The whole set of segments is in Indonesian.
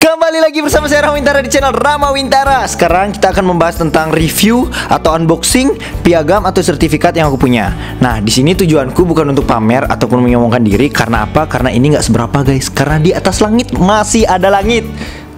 Kembali lagi bersama saya Rama Wintara di channel Rama Wintara. Sekarang kita akan membahas tentang review atau unboxing piagam atau sertifikat yang aku punya. Nah, di sini tujuanku bukan untuk pamer ataupun menyombongkan diri. Karena apa? Karena ini nggak seberapa guys. Karena di atas langit masih ada langit.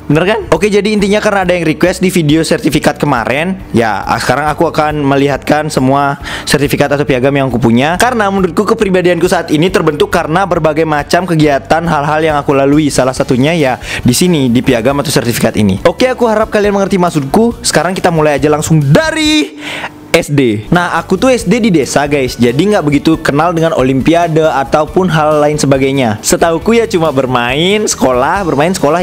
Bener kan? Oke, jadi intinya karena ada yang request di video sertifikat kemarin, ya sekarang aku akan melihatkan semua sertifikat atau piagam yang aku punya. Karena menurutku kepribadianku saat ini terbentuk karena berbagai macam kegiatan hal-hal yang aku lalui. Salah satunya ya di sini, di piagam atau sertifikat ini. Oke, aku harap kalian mengerti maksudku. Sekarang kita mulai aja langsung dari SD. Nah, aku tuh SD di desa guys, jadi nggak begitu kenal dengan olimpiade ataupun hal lain sebagainya. Setauku ya cuma bermain sekolah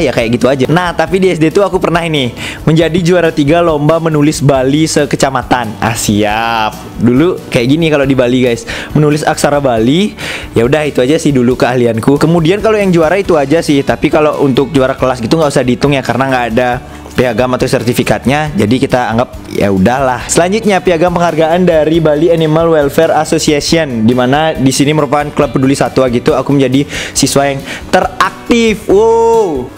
ya kayak gitu aja. Nah, tapi di SD tuh aku pernah ini menjadi juara 3 lomba menulis Bali sekecamatan. Siap. Dulu kayak gini kalau di Bali guys, menulis aksara Bali. Ya udah itu aja sih dulu keahlianku. Kemudian kalau yang juara itu aja sih, tapi kalau untuk juara kelas gitu nggak usah dihitung ya karena nggak ada piagam atau sertifikatnya, jadi kita anggap ya udahlah. Selanjutnya piagam penghargaan dari Bali Animal Welfare Association, dimana di sini merupakan klub peduli satwa gitu. Aku menjadi siswa yang teraktif. Wow.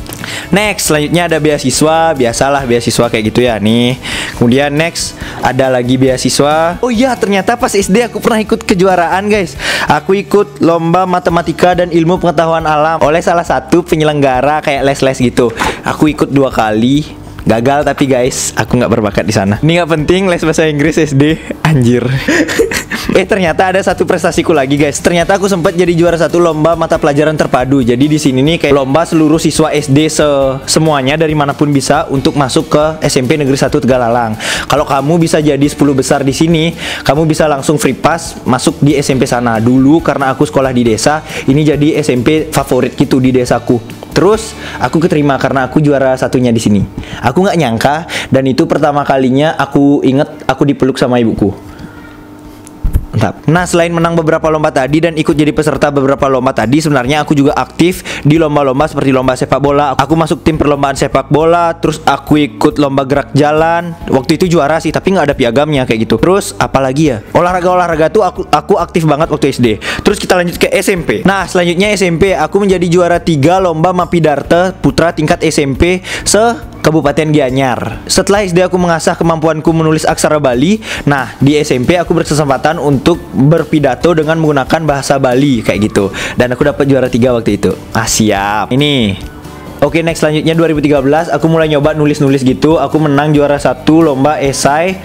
Next, selanjutnya ada beasiswa, biasalah beasiswa kayak gitu ya nih. Kemudian next ada lagi beasiswa. Oh iya, ternyata pas SD aku pernah ikut kejuaraan guys. Aku ikut lomba matematika dan ilmu pengetahuan alam oleh salah satu penyelenggara kayak les-les gitu. Aku ikut 2 kali. Gagal tapi guys, aku nggak berbakat di sana. Ini nggak penting, les bahasa Inggris SD, anjir. Ternyata ada satu prestasiku lagi guys. Ternyata aku sempat jadi juara 1 lomba mata pelajaran terpadu. Jadi di sini nih kayak lomba seluruh siswa SD semuanya dari manapun bisa untuk masuk ke SMP Negeri 1 Tegalalang. Kalau kamu bisa jadi 10 besar di sini, kamu bisa langsung free pass masuk di SMP sana. Dulu karena aku sekolah di desa, ini jadi SMP favorit gitu di desaku. Terus aku keterima karena aku juara satunya di sini. Aku nggak nyangka, dan itu pertama kalinya aku inget aku dipeluk sama ibuku. Mantap. Nah, selain menang beberapa lomba tadi dan ikut jadi peserta beberapa lomba tadi, sebenarnya aku juga aktif di lomba-lomba seperti lomba sepak bola. Aku masuk tim perlombaan sepak bola, terus aku ikut lomba gerak jalan. Waktu itu juara sih, tapi nggak ada piagamnya kayak gitu. Terus apalagi ya? Olahraga tuh aku aktif banget waktu SD. Terus kita lanjut ke SMP. Nah, selanjutnya SMP, aku menjadi juara 3 lomba Mapidarte Putra tingkat SMP Kabupaten Gianyar. Setelah SD aku mengasah kemampuanku menulis aksara Bali. Nah, di SMP aku berkesempatan untuk berpidato dengan menggunakan bahasa Bali kayak gitu. Dan aku dapat juara 3 waktu itu. Siap. Ini. Oke, next selanjutnya 2013 aku mulai nyoba nulis-nulis gitu. Aku menang juara 1 lomba esai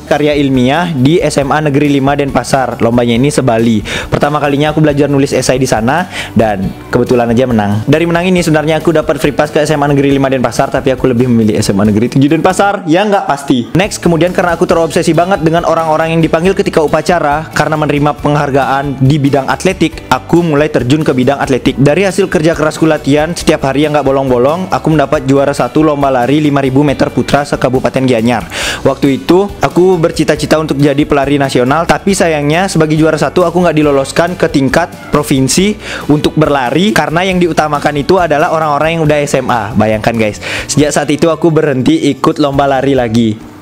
karya ilmiah di SMA Negeri 5 Denpasar. Lombanya ini se-Bali. Pertama kalinya aku belajar nulis esai di sana dan kebetulan aja menang. Dari menang ini sebenarnya aku dapat free pass ke SMA Negeri 5 Denpasar, tapi aku lebih memilih SMA Negeri 7 Denpasar. Ya nggak pasti. Next, kemudian karena aku terobsesi banget dengan orang-orang yang dipanggil ketika upacara karena menerima penghargaan di bidang atletik, aku mulai terjun ke bidang atletik. Dari hasil kerja kerasku latihan setiap hari yang nggak bolong-bolong, aku mendapat juara 1 lomba lari 5000 meter putra se-Kabupaten Gianyar. Waktu itu aku bercita-cita untuk jadi pelari nasional, tapi sayangnya sebagai juara 1 aku nggak diloloskan ke tingkat provinsi untuk berlari karena yang diutamakan itu adalah orang-orang yang udah SMA. Bayangkan guys, sejak saat itu aku berhenti ikut lomba lari lagi.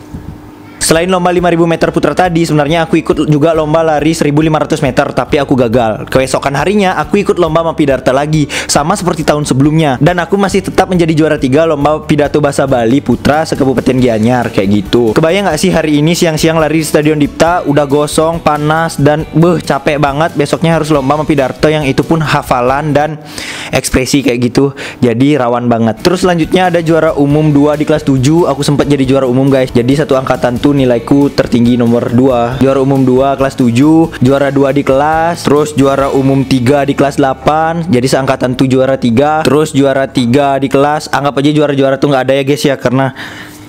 Selain lomba 5000 meter putra tadi, sebenarnya aku ikut juga lomba lari 1500 meter, tapi aku gagal. Keesokan harinya aku ikut lomba Mapidarte lagi, sama seperti tahun sebelumnya. Dan aku masih tetap menjadi juara 3 lomba pidato bahasa Bali putra se-Kabupaten Gianyar kayak gitu. Kebayang gak sih hari ini siang-siang lari di Stadion Dipta, udah gosong, panas, dan capek banget. Besoknya harus lomba Mapidarte yang itu pun hafalan dan ekspresi kayak gitu. Jadi rawan banget. Terus selanjutnya ada juara umum 2 di kelas 7. Aku sempat jadi juara umum guys. Jadi satu angkatan tuh nilaiku tertinggi nomor 2. Juara umum 2 kelas 7, juara 2 di kelas, terus juara umum 3 di kelas 8. Jadi seangkatan tuh juara 3, terus juara 3 di kelas. Anggap aja juara-juara tuh nggak ada ya guys ya, karena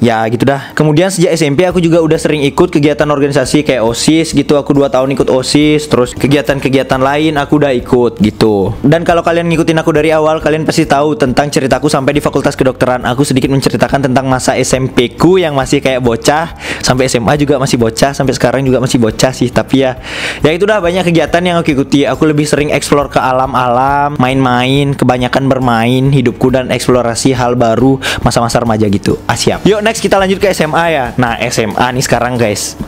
ya gitu dah. Kemudian sejak SMP aku juga udah sering ikut kegiatan organisasi kayak OSIS gitu. Aku 2 tahun ikut OSIS. Terus kegiatan-kegiatan lain aku udah ikut gitu. Dan kalau kalian ngikutin aku dari awal, kalian pasti tahu tentang ceritaku sampai di Fakultas Kedokteran. Aku sedikit menceritakan tentang masa SMP ku yang masih kayak bocah. Sampai SMA juga masih bocah. Sampai sekarang juga masih bocah sih. Tapi ya itu dah, banyak kegiatan yang aku ikuti. Aku lebih sering explore ke alam-alam, main-main, kebanyakan bermain hidupku dan eksplorasi hal baru masa-masa remaja gitu. Siap. Yuk next kita lanjut ke SMA ya. Nah, SMA nih sekarang guys.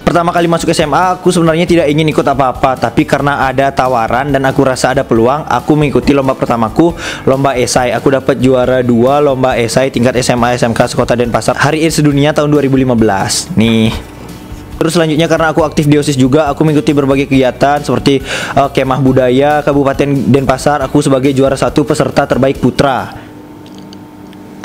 Pertama kali masuk SMA, aku sebenarnya tidak ingin ikut apa-apa, tapi karena ada tawaran dan aku rasa ada peluang, aku mengikuti lomba pertamaku, lomba esai. Aku dapat juara 2 lomba esai tingkat SMA SMK sekota Denpasar Hari AIDS Sedunia tahun 2015. Nih. Terus selanjutnya karena aku aktif di OSIS juga, aku mengikuti berbagai kegiatan seperti kemah budaya Kabupaten Denpasar. Aku sebagai juara 1 peserta terbaik putra.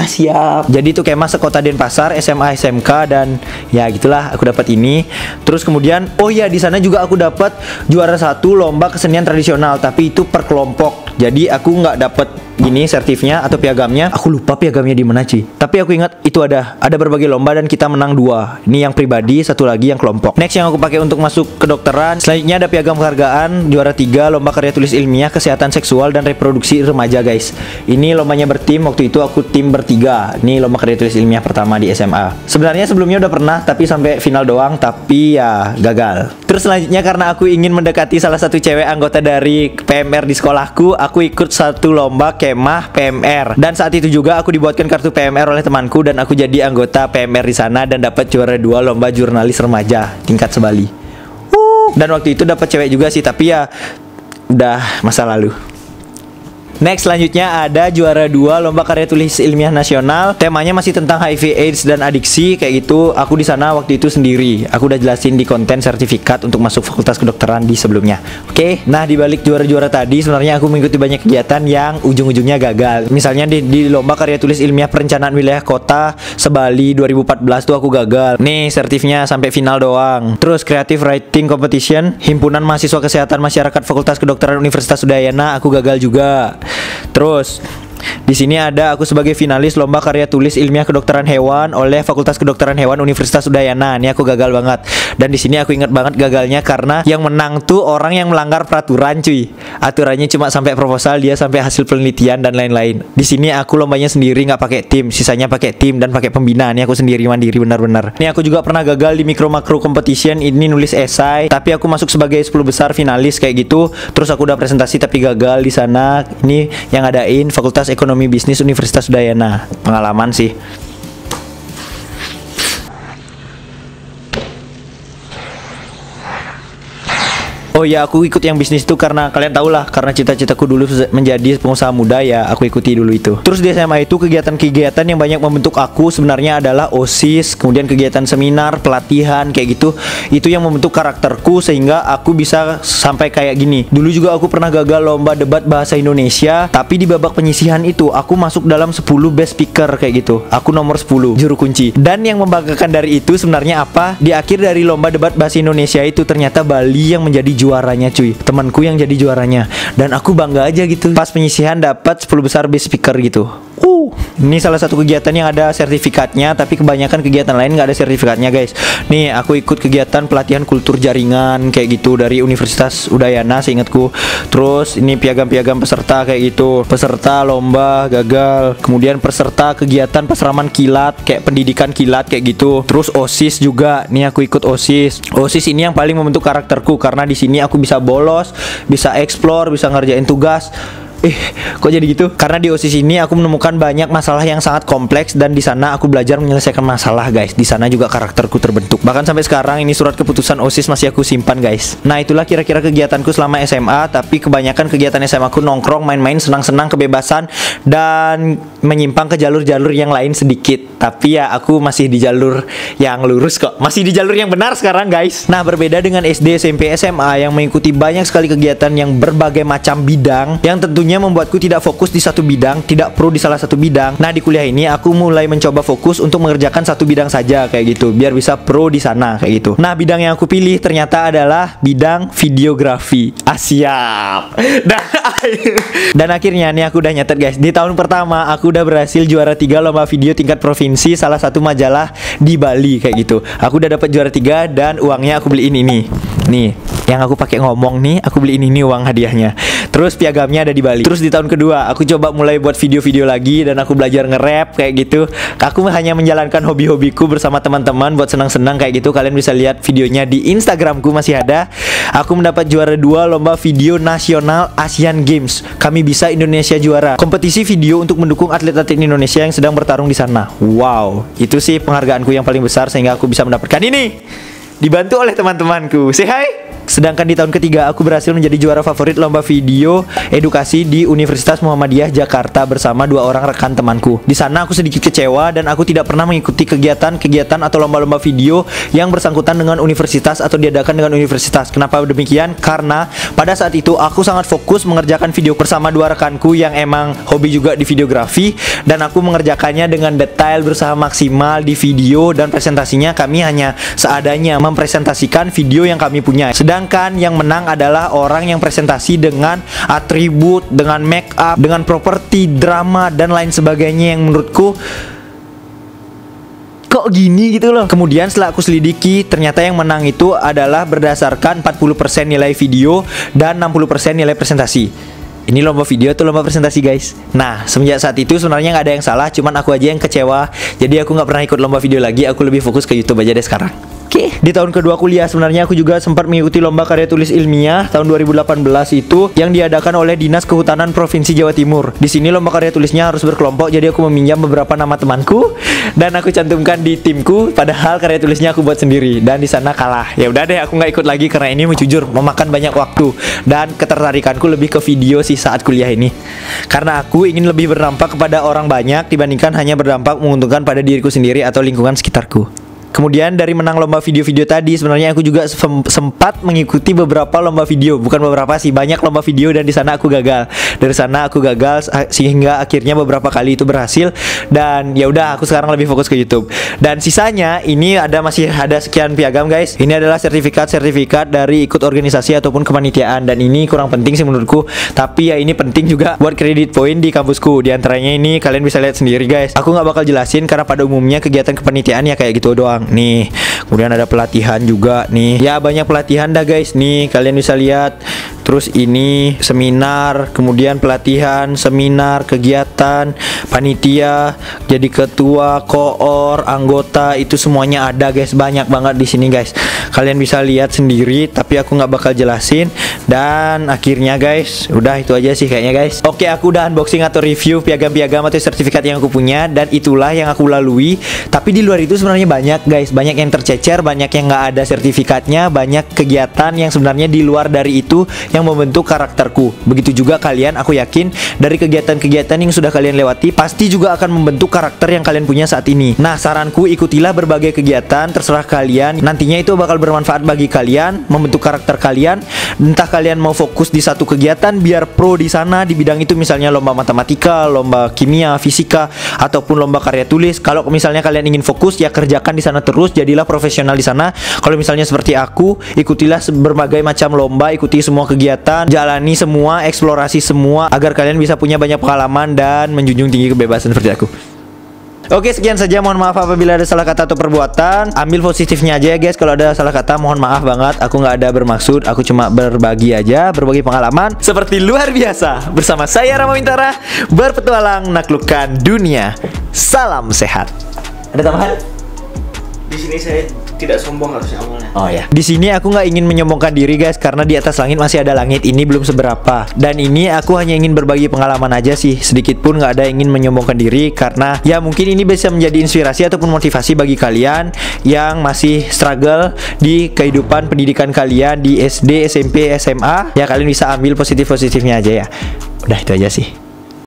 Siap. Jadi itu kemah sekota Denpasar, SMA SMK, dan ya gitulah aku dapat ini. Terus kemudian oh ya, di sana juga aku dapat juara 1 lomba kesenian tradisional, tapi itu per kelompok. Jadi aku nggak dapat gini sertifnya atau piagamnya. Aku lupa piagamnya di mana cuy. Tapi aku ingat itu ada berbagai lomba dan kita menang 2. Ini yang pribadi, satu lagi yang kelompok. Next yang aku pakai untuk masuk kedokteran, selanjutnya ada piagam penghargaan juara 3 lomba karya tulis ilmiah kesehatan seksual dan reproduksi remaja guys. Ini lombanya bertim, waktu itu aku tim bertiga. Ini lomba karya tulis ilmiah pertama di SMA. Sebenarnya sebelumnya udah pernah tapi sampai final doang, tapi ya gagal. Terus selanjutnya karena aku ingin mendekati salah satu cewek anggota dari PMR di sekolahku, aku ikut satu lomba kemah PMR. Dan saat itu juga aku dibuatkan kartu PMR oleh temanku dan aku jadi anggota PMR di sana dan dapat juara 2 lomba jurnalis remaja tingkat Sebali. Dan waktu itu dapat cewek juga sih, tapi ya udah masa lalu. Next selanjutnya ada juara 2 lomba karya tulis ilmiah nasional. Temanya masih tentang HIV AIDS dan adiksi kayak gitu. Aku di sana waktu itu sendiri. Aku udah jelasin di konten sertifikat untuk masuk fakultas kedokteran di sebelumnya. Oke, nah di balik juara-juara tadi sebenarnya aku mengikuti banyak kegiatan yang ujung-ujungnya gagal. Misalnya di lomba karya tulis ilmiah perencanaan wilayah kota Sebali 2014 tuh aku gagal. Nih sertifnya sampai final doang. Terus creative writing competition himpunan mahasiswa kesehatan masyarakat Fakultas Kedokteran Universitas Udayana aku gagal juga. Terus di sini ada aku sebagai finalis lomba karya tulis ilmiah kedokteran hewan oleh Fakultas Kedokteran Hewan Universitas Udayana. Ini aku gagal banget. Dan di sini aku ingat banget gagalnya karena yang menang tuh orang yang melanggar peraturan cuy. Aturannya cuma sampai proposal, dia sampai hasil penelitian dan lain-lain. Di sini aku lombanya sendiri nggak pakai tim, sisanya pakai tim dan pakai pembina. Ini aku sendiri mandiri benar-benar. Ini aku juga pernah gagal di mikro makro competition. Ini nulis esai, tapi aku masuk sebagai 10 besar finalis kayak gitu. Terus aku udah presentasi tapi gagal di sana. Ini yang ngadain Fakultas Ekonomi Bisnis Universitas Udayana. Pengalaman sih. Oh ya, aku ikut yang bisnis itu karena kalian tahu lah, karena cita-citaku dulu menjadi pengusaha muda ya, aku ikuti dulu itu. Terus di SMA itu kegiatan-kegiatan yang banyak membentuk aku sebenarnya adalah OSIS, kemudian kegiatan seminar, pelatihan kayak gitu. Itu yang membentuk karakterku sehingga aku bisa sampai kayak gini. Dulu juga aku pernah gagal lomba debat bahasa Indonesia, tapi di babak penyisihan itu aku masuk dalam 10 best speaker kayak gitu. Aku nomor 10, juru kunci. Dan yang membanggakan dari itu sebenarnya apa? Di akhir dari lomba debat bahasa Indonesia itu ternyata Bali yang menjadi juaranya cuy, temanku yang jadi juaranya, dan aku bangga aja gitu pas penyisihan dapat 10 besar best speaker gitu. Ini salah satu kegiatan yang ada sertifikatnya, tapi kebanyakan kegiatan lain nggak ada sertifikatnya guys. Nih aku ikut kegiatan pelatihan kultur jaringan kayak gitu dari Universitas Udayana seingatku. Terus ini piagam-piagam peserta kayak gitu, peserta lomba gagal, kemudian peserta kegiatan peseraman kilat kayak pendidikan kilat kayak gitu. Terus OSIS juga, nih aku ikut OSIS. OSIS ini yang paling membentuk karakterku karena di sini aku bisa bolos, bisa explore, bisa ngerjain tugas. Kok jadi gitu? Karena di OSIS ini aku menemukan banyak masalah yang sangat kompleks dan di sana aku belajar menyelesaikan masalah, guys. Di sana juga karakterku terbentuk. Bahkan sampai sekarang ini surat keputusan OSIS masih aku simpan, guys. Nah, itulah kira-kira kegiatanku selama SMA, tapi kebanyakan kegiatan SMA aku nongkrong, main-main, senang-senang, kebebasan dan menyimpang ke jalur-jalur yang lain sedikit. Tapi ya aku masih di jalur yang lurus kok. Masih di jalur yang benar sekarang, guys. Nah, berbeda dengan SD, SMP, SMA yang mengikuti banyak sekali kegiatan yang berbagai macam bidang yang tentunya membuatku tidak fokus di satu bidang, tidak pro di salah satu bidang. Nah, di kuliah ini aku mulai mencoba fokus untuk mengerjakan satu bidang saja kayak gitu, biar bisa pro di sana kayak gitu. Nah, bidang yang aku pilih ternyata adalah bidang videografi. Siap. Dan akhirnya nih aku udah nyatet guys. Di tahun pertama aku udah berhasil juara 3 lomba video tingkat provinsi salah satu majalah di Bali kayak gitu. Aku udah dapat juara 3 dan uangnya aku beliin ini. Nih, yang aku pakai ngomong nih, aku beliin ini uang hadiahnya. Terus piagamnya ada di Bali. Terus di tahun kedua aku coba mulai buat video-video lagi dan aku belajar nge-rap kayak gitu. Aku hanya menjalankan hobi-hobiku bersama teman-teman buat senang-senang kayak gitu. Kalian bisa lihat videonya di Instagramku masih ada. Aku mendapat juara 2 lomba video nasional Asian Games. Kami Bisa Indonesia Juara. Kompetisi video untuk mendukung atlet-atlet Indonesia yang sedang bertarung di sana. Wow, itu sih penghargaanku yang paling besar sehingga aku bisa mendapatkan ini. dibantu oleh teman-temanku. Say hi. Sedangkan di tahun ketiga aku berhasil menjadi juara favorit lomba video edukasi di Universitas Muhammadiyah Jakarta bersama 2 orang rekan temanku. Di sana aku sedikit kecewa dan aku tidak pernah mengikuti kegiatan atau lomba-lomba video yang bersangkutan dengan universitas atau diadakan dengan universitas. Kenapa demikian? Karena pada saat itu aku sangat fokus mengerjakan video bersama 2 rekanku yang emang hobi juga di videografi, dan aku mengerjakannya dengan detail, berusaha maksimal di video, dan presentasinya kami hanya seadanya mempresentasikan video yang kami punya. Sedangkan yang menang adalah orang yang presentasi dengan atribut, dengan make up, dengan properti, drama, dan lain sebagainya yang menurutku kok gini gitu loh. Kemudian setelah aku selidiki, ternyata yang menang itu adalah berdasarkan 40% nilai video dan 60% nilai presentasi. Ini lomba video atau lomba presentasi, guys. Nah, semenjak saat itu sebenarnya nggak ada yang salah, cuman aku aja yang kecewa. Jadi aku nggak pernah ikut lomba video lagi, aku lebih fokus ke YouTube aja deh sekarang. Oke, di tahun kedua kuliah sebenarnya aku juga sempat mengikuti lomba karya tulis ilmiah tahun 2018 itu yang diadakan oleh Dinas Kehutanan Provinsi Jawa Timur. Di sini lomba karya tulisnya harus berkelompok, jadi aku meminjam beberapa nama temanku dan aku cantumkan di timku, padahal karya tulisnya aku buat sendiri, dan di sana kalah. Ya udah deh, aku nggak ikut lagi karena ini jujur memakan banyak waktu dan ketertarikanku lebih ke video sih saat kuliah ini. Karena aku ingin lebih berdampak kepada orang banyak dibandingkan hanya berdampak menguntungkan pada diriku sendiri atau lingkungan sekitarku. Kemudian dari menang lomba video-video tadi, sebenarnya aku juga sempat mengikuti beberapa lomba video, bukan beberapa sih, banyak lomba video, dan di sana aku gagal. Dari sana aku gagal sehingga akhirnya beberapa kali itu berhasil, dan ya udah aku sekarang lebih fokus ke YouTube. Dan sisanya ini masih ada sekian piagam, guys. Ini adalah sertifikat dari ikut organisasi ataupun kepanitiaan, dan ini kurang penting sih menurutku, tapi ya ini penting juga buat kredit poin di kampusku. Di antaranya ini kalian bisa lihat sendiri, guys. Aku nggak bakal jelasin karena pada umumnya kegiatan kepanitiaan ya kayak gitu doang. Nih, kemudian ada pelatihan juga nih. Ya banyak pelatihan dah, guys. Nih kalian bisa lihat. Terus ini seminar, kemudian pelatihan, seminar, kegiatan, panitia, jadi ketua, koor, anggota, itu semuanya ada, guys. Banyak banget di sini, guys. Kalian bisa lihat sendiri, tapi aku nggak bakal jelasin. Dan akhirnya, guys, udah itu aja sih kayaknya, guys. Oke, aku udah unboxing atau review piagam-piagam atau sertifikat yang aku punya, dan itulah yang aku lalui. Tapi di luar itu sebenarnya banyak, guys. Banyak yang tercecer, banyak yang nggak ada sertifikatnya, banyak kegiatan yang sebenarnya di luar dari itu yang membentuk karakterku. Begitu juga kalian, aku yakin dari kegiatan-kegiatan yang sudah kalian lewati pasti juga akan membentuk karakter yang kalian punya saat ini. Nah, saranku ikutilah berbagai kegiatan, terserah kalian. Nantinya itu bakal bermanfaat bagi kalian, membentuk karakter kalian. Entah kalian mau fokus di satu kegiatan biar pro di sana di bidang itu, misalnya lomba matematika, lomba kimia, fisika, ataupun lomba karya tulis. Kalau misalnya kalian ingin fokus, ya kerjakan di sana terus, jadilah profesional di sana. Kalau misalnya seperti aku, ikutilah berbagai macam lomba, ikuti semua kegiatan, jalani semua, eksplorasi semua, agar kalian bisa punya banyak pengalaman dan menjunjung tinggi kebebasan seperti aku. Oke, sekian saja. Mohon maaf apabila ada salah kata atau perbuatan. Ambil positifnya aja ya, guys. Kalau ada salah kata, mohon maaf banget. Aku nggak ada bermaksud. Aku cuma berbagi aja, berbagi pengalaman seperti luar biasa. Bersama saya Rama Wintara, berpetualang menaklukkan dunia. Salam sehat. Ada tambahan? Di sini saya tidak sombong harusnya awalnya. Oh ya. Di sini aku nggak ingin menyombongkan diri, guys, karena di atas langit masih ada langit. Ini belum seberapa. Dan ini aku hanya ingin berbagi pengalaman aja sih. Sedikit pun nggak ada ingin menyombongkan diri, karena ya mungkin ini bisa menjadi inspirasi ataupun motivasi bagi kalian yang masih struggle di kehidupan pendidikan kalian di SD, SMP, SMA. Ya kalian bisa ambil positif-positifnya aja ya. Udah itu aja sih.